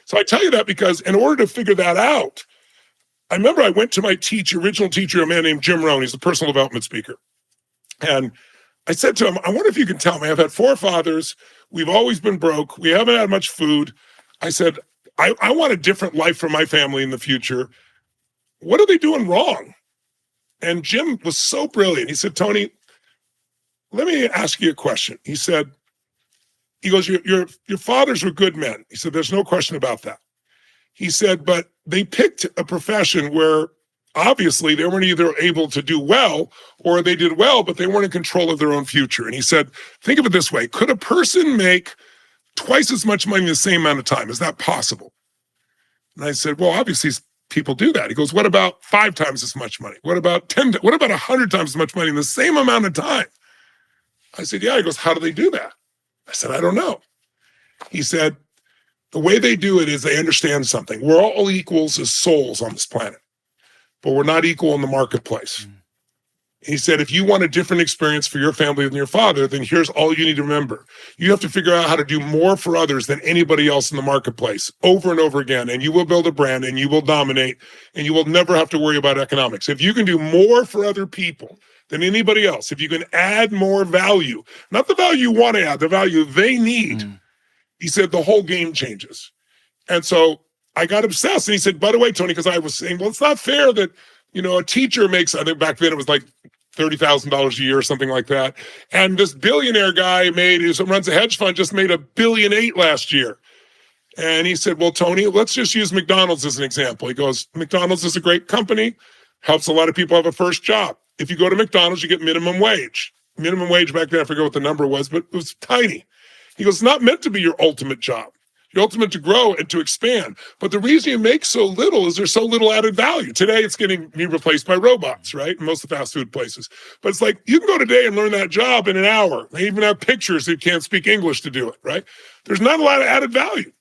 So I tell you that because in order to figure that out, I remember I went to my original teacher, a man named Jim Rohn. He's a personal development speaker. And I said to him, I wonder if you can tell me, I've had 4 fathers. We've always been broke. We haven't had much food. I said, I want a different life for my family in the future. What are they doing wrong? And Jim was so brilliant. He said, Tony, let me ask you a question. He goes, your fathers were good men. He said, there's no question about that. He said, but they picked a profession where obviously they weren't either able to do well or they did well, but they weren't in control of their own future. And he said, think of it this way. Could a person make twice as much money in the same amount of time? Is that possible? And I said, well, obviously people do that. He goes, what about 5 times as much money? What about 10? What about 100 times as much money in the same amount of time? I said, yeah. He goes, how do they do that? I said, I don't know. He said, the way they do it is they understand something. We're all equals as souls on this planet, but we're not equal in the marketplace. He said, if you want a different experience for your family than your father, then here's all you need to remember. You have to figure out how to do more for others than anybody else in the marketplace over and over again. And you will build a brand and you will dominate and you will never have to worry about economics. If you can do more for other people than anybody else, if you can add more value, not the value you want to add, the value they need, he said, the whole game changes. And so I got obsessed. And he said, by the way, Tony, because I was saying, well, it's not fair that, a teacher makes, I think back then it was like $30,000 a year or something like that. And this billionaire guy who runs a hedge fund just made $1.8 billion last year. And he said, well, Tony, let's just use McDonald's as an example. He goes, McDonald's is a great company, helps a lot of people have a first job. If you go to McDonald's, you get minimum wage. Minimum wage back then, I forget what the number was, but it was tiny. He goes, it's not meant to be your ultimate job. You're ultimate to grow and to expand. But the reason you make so little is there's so little added value. Today, it's getting replaced by robots, right? In most of the fast food places. But it's like, you can go today and learn that job in an hour. They even have pictures if you can't speak English to do it, right? There's not a lot of added value.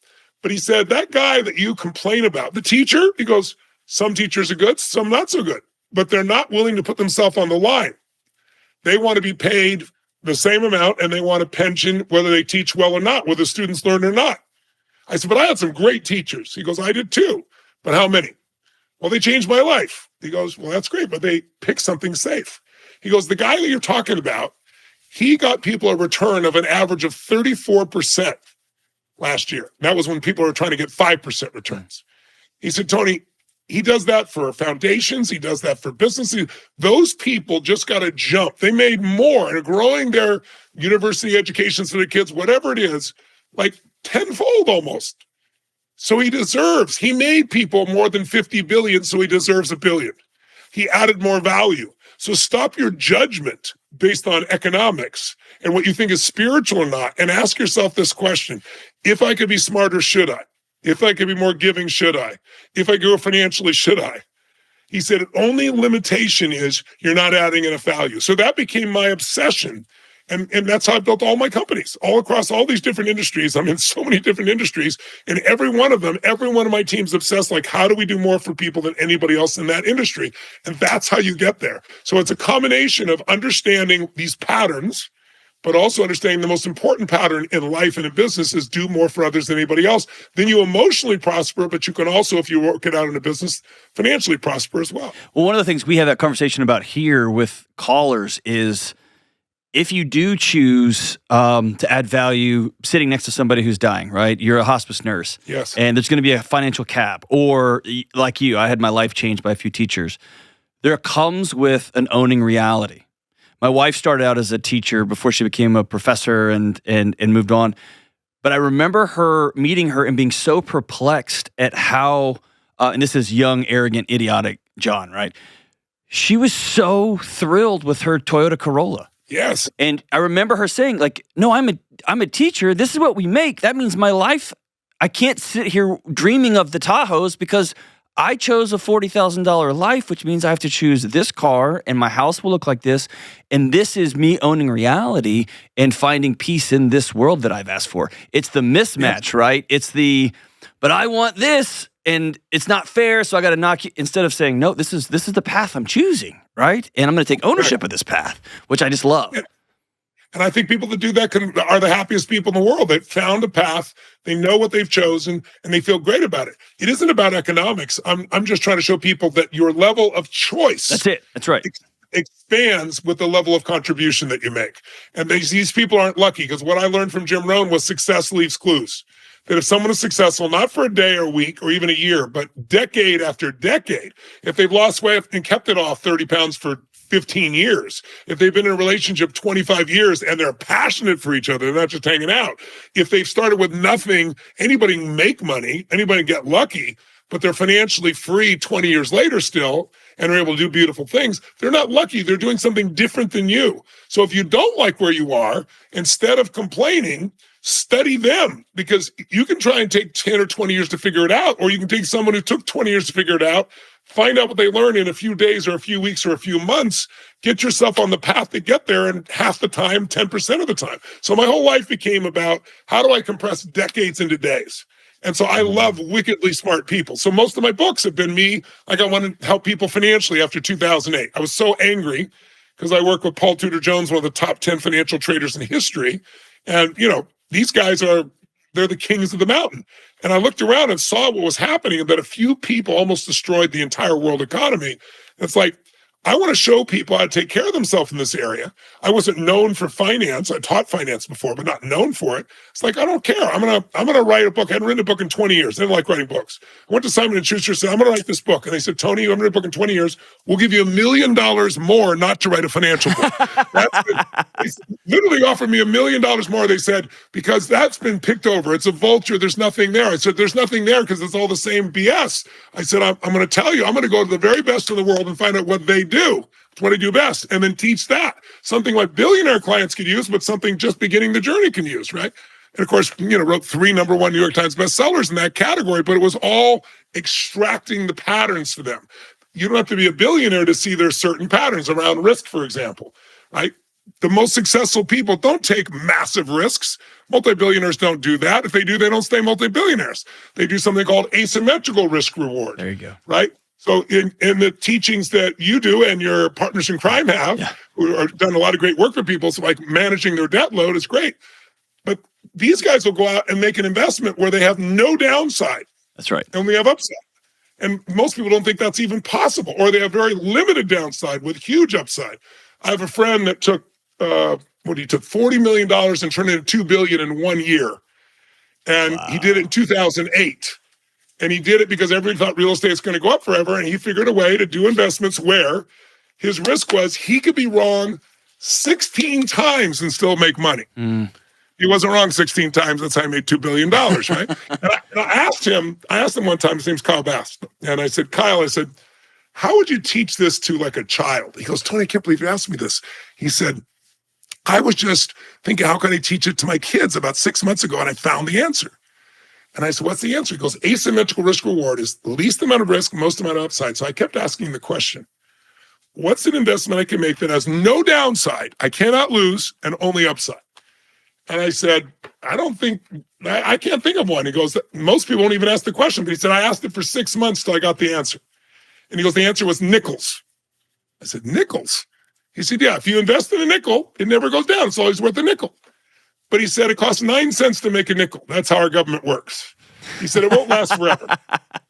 But he said, that guy that you complain about, the teacher, he goes, some teachers are good, some not so good. But they're not willing to put themselves on the line. They want to be paid the same amount and they want a pension, whether they teach well or not, whether students learn or not. I said, but I had some great teachers. He goes, I did too. But how many? Well, they changed my life. He goes, well, that's great, but they picked something safe. He goes, the guy that you're talking about, he got people a return of an average of 34% last year. That was when people were trying to get 5% returns. He said, Tony, he does that for foundations. He does that for businesses. Those people just got a jump. They made more and growing their university educations for their kids, whatever it is, like tenfold almost. So he made people more than 50 billion, so he deserves $1 billion. He added more value. So stop your judgment based on economics and what you think is spiritual or not, and ask yourself this question. If I could be smarter, should I? If I could be more giving, should I? If I grow financially, should I? He said, only limitation is you're not adding enough value. So that became my obsession. And that's how I built all my companies, all across all these different industries. I'm in so many different industries, and every one of my team's obsessed, like, how do we do more for people than anybody else in that industry? And that's how you get there. So it's a combination of understanding these patterns, but also understanding the most important pattern in life and in business is do more for others than anybody else. Then you emotionally prosper, but you can also, if you work it out in a business, financially prosper as well. Well, one of the things we have that conversation about here with callers is, if you do choose to add value sitting next to somebody who's dying, right? You're a hospice nurse. Yes. And there's going to be a financial cap. Or like you, I had my life changed by a few teachers. There comes with an owning reality. My wife started out as a teacher before she became a professor and moved on. But I remember meeting her and being so perplexed at how, and this is young, arrogant, idiotic John, right? she was so thrilled with her Toyota Corolla. Yes. And I remember her saying, like, no, I'm a teacher. This is what we make. That means my life, I can't sit here dreaming of the Tahoes because I chose a $40,000 life, which means I have to choose this car and my house will look like this. And this is me owning reality and finding peace in this world that I've asked for. It's the mismatch, right? It's but I want this and it's not fair. So I got to knock you instead of saying, no, this is the path I'm choosing, right? And I'm going to take ownership of this path, which I just love. Yeah. And I think people that do that are the happiest people in the world. They've found a path, they know what they've chosen, and they feel great about it. It isn't about economics. I'm just trying to show people that your level of choice. That's it. That's right. Expands with the level of contribution that you make. And these people aren't lucky, because what I learned from Jim Rohn was success leaves clues. That if someone is successful, not for a day or a week or even a year, but decade after decade, if they've lost weight and kept it off 30 pounds for 15 years, if they've been in a relationship 25 years and they're passionate for each other, they're not just hanging out. If they've started with nothing, anybody can make money, anybody can get lucky, but they're financially free 20 years later still and are able to do beautiful things. They're not lucky. They're doing something different than you. So if you don't like where you are, instead of complaining, study them, because you can try and take 10 or 20 years to figure it out, or you can take someone who took 20 years to figure it out, find out what they learn in a few days or a few weeks or a few months, get yourself on the path to get there in half the time, 10% of the time. So my whole life became about how do I compress decades into days? And so I love wickedly smart people. So most of my books have been me, like I want to help people financially after 2008. I was so angry because I work with Paul Tudor Jones, one of the top 10 financial traders in history. And, these guys they're the kings of the mountain. And I looked around and saw what was happening, and that a few people almost destroyed the entire world economy. It's like, I want to show people how to take care of themselves in this area. I wasn't known for finance. I taught finance before, but not known for it. It's like, I don't care. I'm gonna write a book. I hadn't written a book in 20 years. I didn't like writing books. I went to Simon & Schuster and said, I'm gonna write this book. And they said, Tony, I'm gonna write a book in 20 years. We'll give you $1 million more not to write a financial book. They literally offered me $1 million more. They said, because that's been picked over. It's a vulture. There's nothing there. I said, there's nothing there because it's all the same BS. I said, I'm going to tell you, I'm going to go to the very best in the world and find out what they do. It's what I do best. And then teach that. Something like billionaire clients could use, but something just beginning the journey can use, right? And of course, wrote 3 #1 New York Times bestsellers in that category, but it was all extracting the patterns for them. You don't have to be a billionaire to see there's certain patterns around risk, for example, right? The most successful people don't take massive risks. Multi-billionaires don't do that. If they do, they don't stay multi-billionaires. They do something called asymmetrical risk reward. There you go. Right? So in the teachings that you do and your partners in crime have, who are done a lot of great work for people, so like managing their debt load is great. But these guys will go out and make an investment where they have no downside. That's right. And we have upside. And most people don't think that's even possible, or they have very limited downside with huge upside. I have a friend that took he took $40 million and turned it into $2 billion in 1 year. And he did it in 2008. And he did it because everybody thought real estate is going to go up forever. And he figured a way to do investments where his risk was he could be wrong 16 times and still make money. He wasn't wrong 16 times. That's how he made $2 billion, right? and I asked him one time, his name's Kyle Bass. And I said, Kyle, how would you teach this to like a child? He goes, Tony, I can't believe you asked me this. He said, I was just thinking, how can I teach it to my kids about 6 months ago? And I found the answer. And I said, what's the answer? He goes, asymmetrical risk reward is the least amount of risk, most amount of upside. So I kept asking the question, what's an investment I can make that has no downside, I cannot lose, and only upside? And I said, I can't think of one. He goes, most people won't even ask the question. But he said, I asked it for 6 months till I got the answer. And he goes, the answer was nickels. I said, nickels? He said, yeah, if you invest in a nickel, it never goes down. It's always worth a nickel. But he said, it costs 9 cents to make a nickel. That's how our government works. He said, it won't last forever.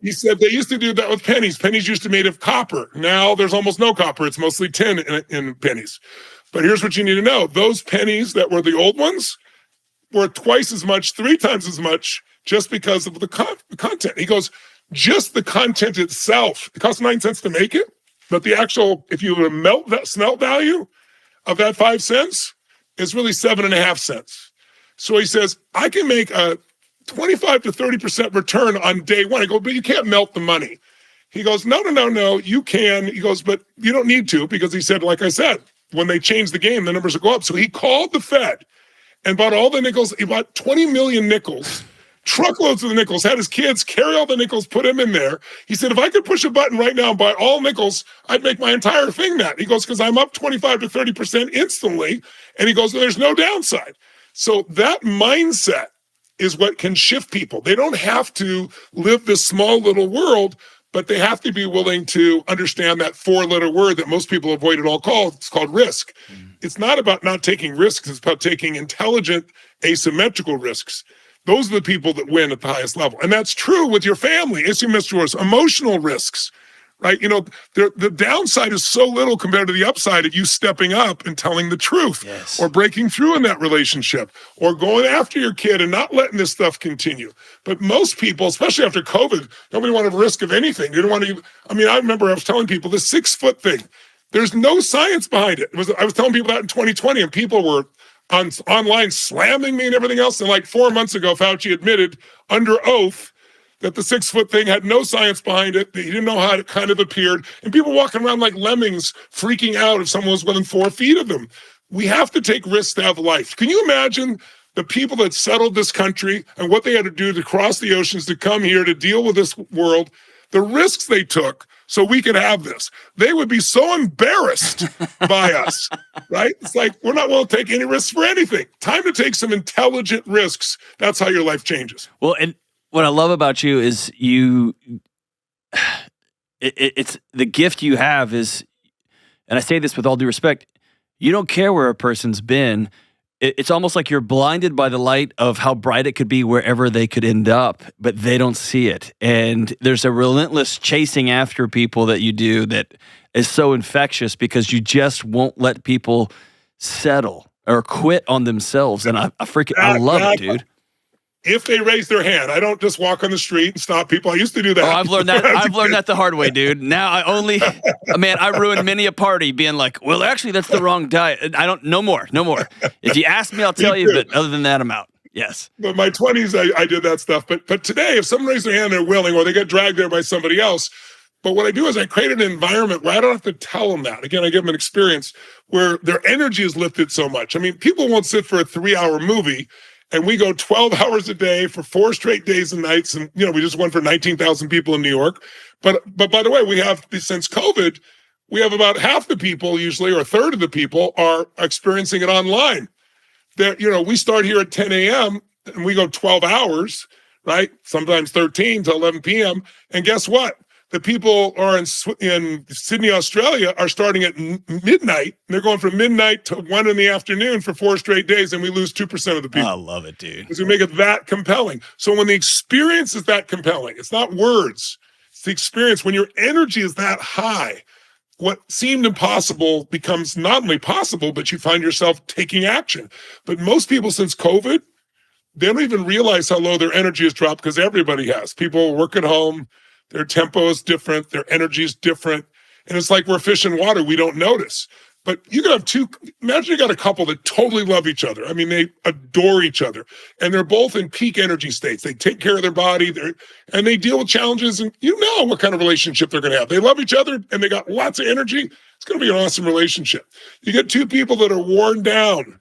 He said, they used to do that with pennies. Pennies used to be made of copper. Now there's almost no copper. It's mostly tin in pennies. But here's what you need to know. Those pennies that were the old ones were twice as much, 3 times as much, just because of the content. He goes, just the content itself, it costs 9 cents to make it, but the actual, if you were to melt that smelt value of that 5 cents, is really 7.5 cents. So he says, I can make a 25 to 30% return on day one. I go, but you can't melt the money. He goes, no, you can. He goes, but you don't need to, because he said, like I said, when they change the game, the numbers will go up. So he called the Fed and bought all the nickels. He bought 20 million nickels, truckloads of the nickels, had his kids carry all the nickels, put them in there. He said, if I could push a button right now and buy all nickels, I'd make my entire thing that. He goes, because I'm up 25 to 30% instantly. And he goes, there's no downside. So that mindset is what can shift people. They don't have to live this small little world, but they have to be willing to understand that 4-letter word that most people avoid at all costs. It's called risk. It's not about not taking risks. It's about taking intelligent, asymmetrical risks. Those are the people that win at the highest level. And that's true with your family, asymmetrical, emotional risks, right? You know, the downside is so little compared to the upside of you stepping up and telling the truth, yes, or breaking through in that relationship, or going after your kid and not letting this stuff continue. But most people, especially after COVID, nobody wanted risk of anything. They didn't want to, I remember I was telling people the 6-foot thing, there's no science behind it. I was telling people that in 2020, and people were online slamming me and everything else. And like 4 months ago, Fauci admitted under oath that the 6-foot thing had no science behind it, that he didn't know how it kind of appeared. And people walking around like lemmings, freaking out if someone was within 4 feet of them. We have to take risks to have life. Can you imagine the people that settled this country and what they had to do to cross the oceans to come here to deal with this world, the risks they took so we could have this? They would be so embarrassed by us, right? It's like, we're not willing to take any risks for anything. Time to take some intelligent risks. That's how your life changes. Well, and what I love about you is it's the gift you have is, and I say this with all due respect, you don't care where a person's been. It's almost like you're blinded by the light of how bright it could be wherever they could end up, but they don't see it. And there's a relentless chasing after people that you do that is so infectious, because you just won't let people settle or quit on themselves. And I love it, dude. If they raise their hand, I don't just walk on the street and stop people. I used to do that. Oh, I've learned that. I've learned that the hard way, dude. Now I ruined many a party being like, well, actually, that's the wrong diet. No more. If you ask me, I'll tell you. But other than that, I'm out. Yes. But my 20s, I did that stuff. But today, if someone raises their hand, they're willing, or they get dragged there by somebody else. But what I do is I create an environment where I don't have to tell them that. Again, I give them an experience where their energy is lifted so much. I mean, people won't sit for a 3-hour movie, and we go 12 hours a day for 4 straight days and nights. And, we just went for 19,000 people in New York. But by the way, we have, since COVID, we have about half the people usually, or a third of the people are experiencing it online. We start here at 10 a.m. and we go 12 hours, right? Sometimes 13 to 11 p.m. And guess what? The people are in Sydney, Australia, are starting at midnight. They're going from midnight to 1 in the afternoon for 4 straight days, and we lose 2% of the people. I love it, dude. Because we make it that compelling. So when the experience is that compelling, it's not words, it's the experience. When your energy is that high, what seemed impossible becomes not only possible, but you find yourself taking action. But most people since COVID, they don't even realize how low their energy has dropped, because everybody has. People work at home. Their tempo is different. Their energy is different. And it's like we're fish in water. We don't notice. But you could have imagine you got a couple that totally love each other. I mean, they adore each other. And they're both in peak energy states. They take care of their body. And they deal with challenges. And you know what kind of relationship they're going to have. They love each other and they got lots of energy. It's going to be an awesome relationship. You get 2 people that are worn down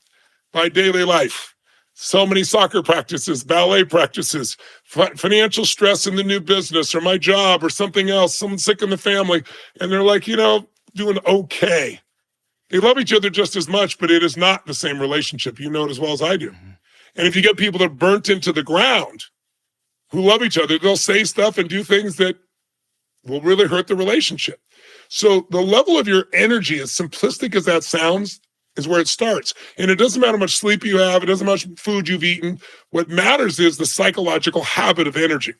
by daily life. So many soccer practices, ballet practices, financial stress in the new business or my job or something else, someone sick in the family. And they're like, doing okay. They love each other just as much, but it is not the same relationship. You know it as well as I do. And if you get people that are burnt into the ground who love each other, they'll say stuff and do things that will really hurt the relationship. So the level of your energy, as simplistic as that sounds, is where it starts. And it doesn't matter how much sleep you have. It doesn't matter how much food you've eaten. What matters is the psychological habit of energy.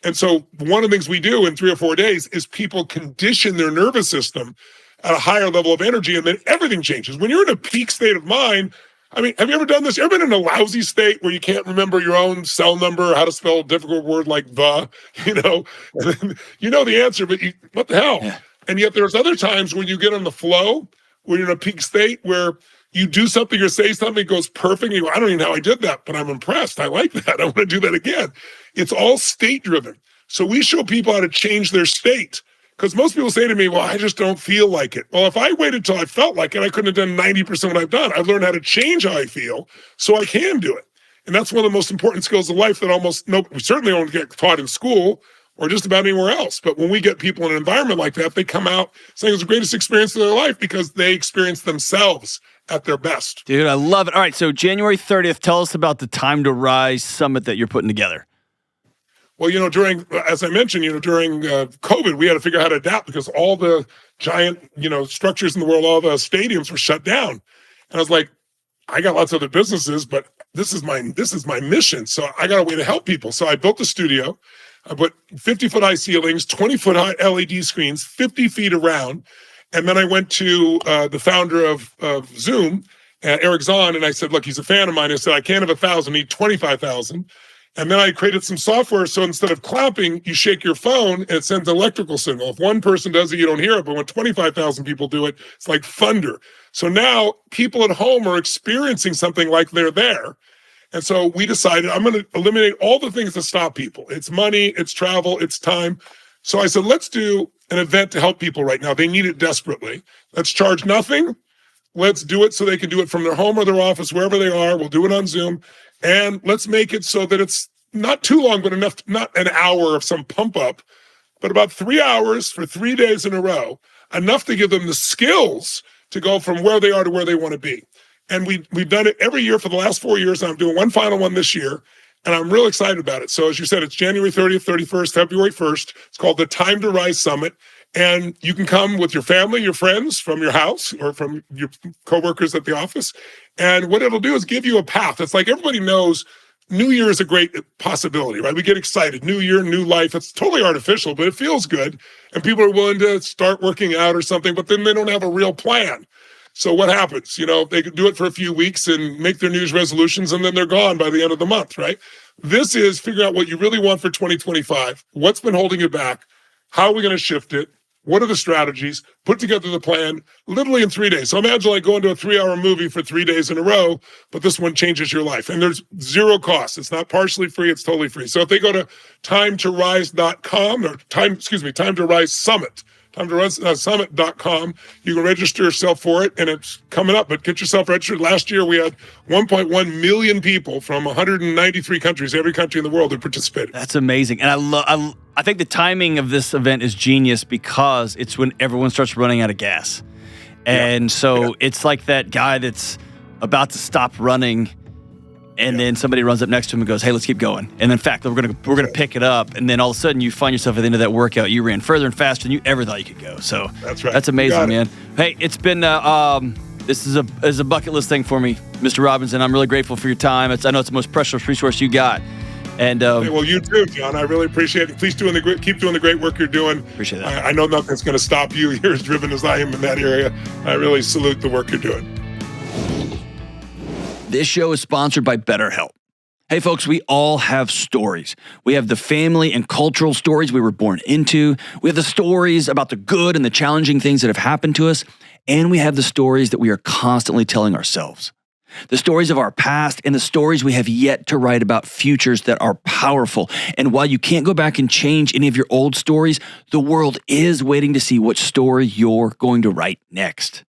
And so one of the things we do in 3 or 4 days is people condition their nervous system at a higher level of energy, and then everything changes. When you're in a peak state of mind, I mean, have you ever done this? You ever been in a lousy state where you can't remember your own cell number, or how to spell a difficult word like you know the answer, but what the hell? Yeah. And yet there's other times when you get on the flow, when you're in a peak state where you do something or say something, it goes perfect. You go, I don't even know how I did that, but I'm impressed. I like that. I want to do that again. It's all state driven. So we show people how to change their state. Because most people say to me, well, I just don't feel like it. Well, if I waited till I felt like it, I couldn't have done 90% of what I've done. I've learned how to change how I feel so I can do it. And that's one of the most important skills of life that we certainly don't get taught in school or just about anywhere else. But when we get people in an environment like that, they come out saying it's the greatest experience of their life because they experience themselves at their best. Dude, I love it. All right, so January 30th, tell us about the Time to Rise summit that you're putting together. Well, as I mentioned, during COVID, we had to figure out how to adapt because all the giant, structures in the world, all the stadiums were shut down. And I was like, I got lots of other businesses, but this is my mission. So I got a way to help people. So I built a studio. I put 50-foot high ceilings, 20-foot high LED screens, 50 feet around. And then I went to the founder of Zoom, Eric Zahn, and I said, look, he's a fan of mine. I said, I can't have 1,000, I need 25,000. And then I created some software. So instead of clapping, you shake your phone and it sends an electrical signal. If one person does it, you don't hear it. But when 25,000 people do it, it's like thunder. So now people at home are experiencing something like they're there. And so we decided I'm going to eliminate all the things that stop people. It's money, it's travel, it's time. So I said, let's do an event to help people right now. They need it desperately. Let's charge nothing. Let's do it so they can do it from their home or their office, wherever they are. We'll do it on Zoom. And let's make it so that it's not too long, but enough, not an hour of some pump up, but about 3 hours for 3 days in a row, enough to give them the skills to go from where they are to where they want to be. And we've done it every year for the last 4 years. And I'm doing one final one this year. And I'm real excited about it. So as you said, it's January 30th, 31st, February 1st. It's called the Time to Rise Summit. And you can come with your family, your friends from your house or from your coworkers at the office. And what it'll do is give you a path. It's like everybody knows New Year is a great possibility, right? We get excited. New year, new life. It's totally artificial, but it feels good. And people are willing to start working out or something, but then they don't have a real plan. So what happens? They could do it for a few weeks and make their New Year's resolutions, and then they're gone by the end of the month, right? This is figuring out what you really want for 2025. What's been holding you back? How are we going to shift it? What are the strategies? Put together the plan literally in 3 days. So imagine like going to a 3-hour movie for 3 days in a row, but this one changes your life. And there's zero cost. It's not partially free. It's totally free. So if they go to timetorise.com or Time to Rise Summit, summit.com. You can register yourself for it, and it's coming up, but get yourself registered. Last year, we had 1.1 million people from 193 countries, every country in the world, who participated. That's amazing. And I think the timing of this event is genius because it's when everyone starts running out of gas. And it's like that guy that's about to stop running, and then somebody runs up next to him and goes, hey, let's keep going. And in fact, we're gonna pick it up. And then all of a sudden you find yourself at the end of that workout, you ran further and faster than you ever thought you could go. So that's right. That's amazing, man. Hey, it's been this is a bucket list thing for me, Mr. Robbins, and I'm really grateful for your time. I know it's the most precious resource you got. And well, you too, John. I really appreciate it. Please keep doing the great work you're doing. Appreciate that. I know nothing's going to stop you. You're as driven as I am in that area. I really salute the work you're doing. This show is sponsored by BetterHelp. Hey, folks, we all have stories. We have the family and cultural stories we were born into. We have the stories about the good and the challenging things that have happened to us. And we have the stories that we are constantly telling ourselves. The stories of our past and the stories we have yet to write about futures that are powerful. And while you can't go back and change any of your old stories, the world is waiting to see what story you're going to write next.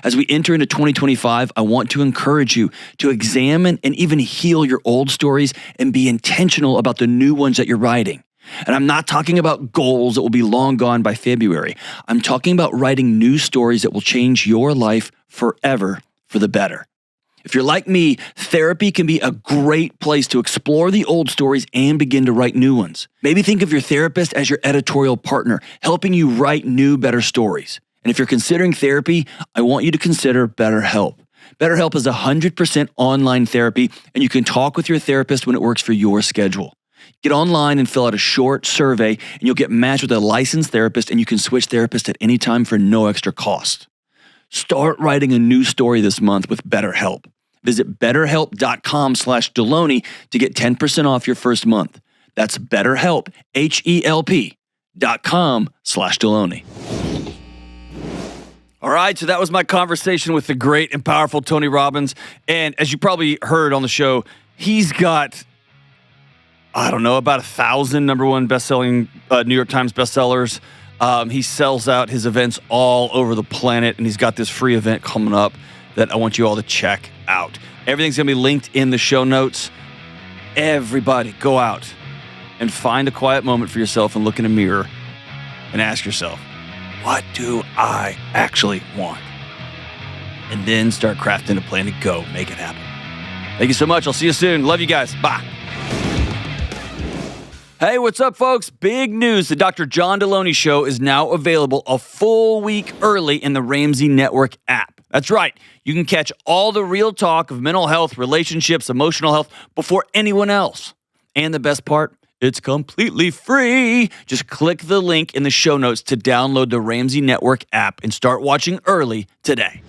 As we enter into 2025, I want to encourage you to examine and even heal your old stories and be intentional about the new ones that you're writing. And I'm not talking about goals that will be long gone by February. I'm talking about writing new stories that will change your life forever for the better. If you're like me, therapy can be a great place to explore the old stories and begin to write new ones. Maybe think of your therapist as your editorial partner, helping you write new, better stories. And if you're considering therapy, I want you to consider BetterHelp. BetterHelp is 100% online therapy, and you can talk with your therapist when it works for your schedule. Get online and fill out a short survey, and you'll get matched with a licensed therapist, and you can switch therapists at any time for no extra cost. Start writing a new story this month with BetterHelp. Visit betterhelp.com/Delony to get 10% off your first month. That's BetterHelp, HELP.com/Delony. All right, so that was my conversation with the great and powerful Tony Robbins. And as you probably heard on the show, he's got I don't know, about 1,000 number one best-selling New York Times bestsellers. He sells out his events all over the planet, and he's got this free event coming up that I want you all to check out. Everything's going to be linked in the show notes. Everybody, go out and find a quiet moment for yourself and look in a mirror and ask yourself, what do I actually want? And then start crafting a plan to go make it happen. Thank you so much. I'll see you soon. Love you guys. Bye. Hey, what's up, folks? Big news. The Dr. John Delony Show is now available a full week early in the Ramsey Network app. That's right. You can catch all the real talk of mental health, relationships, emotional health before anyone else. And the best part, it's completely free. Just click the link in the show notes to download the Ramsey Network app and start watching early today.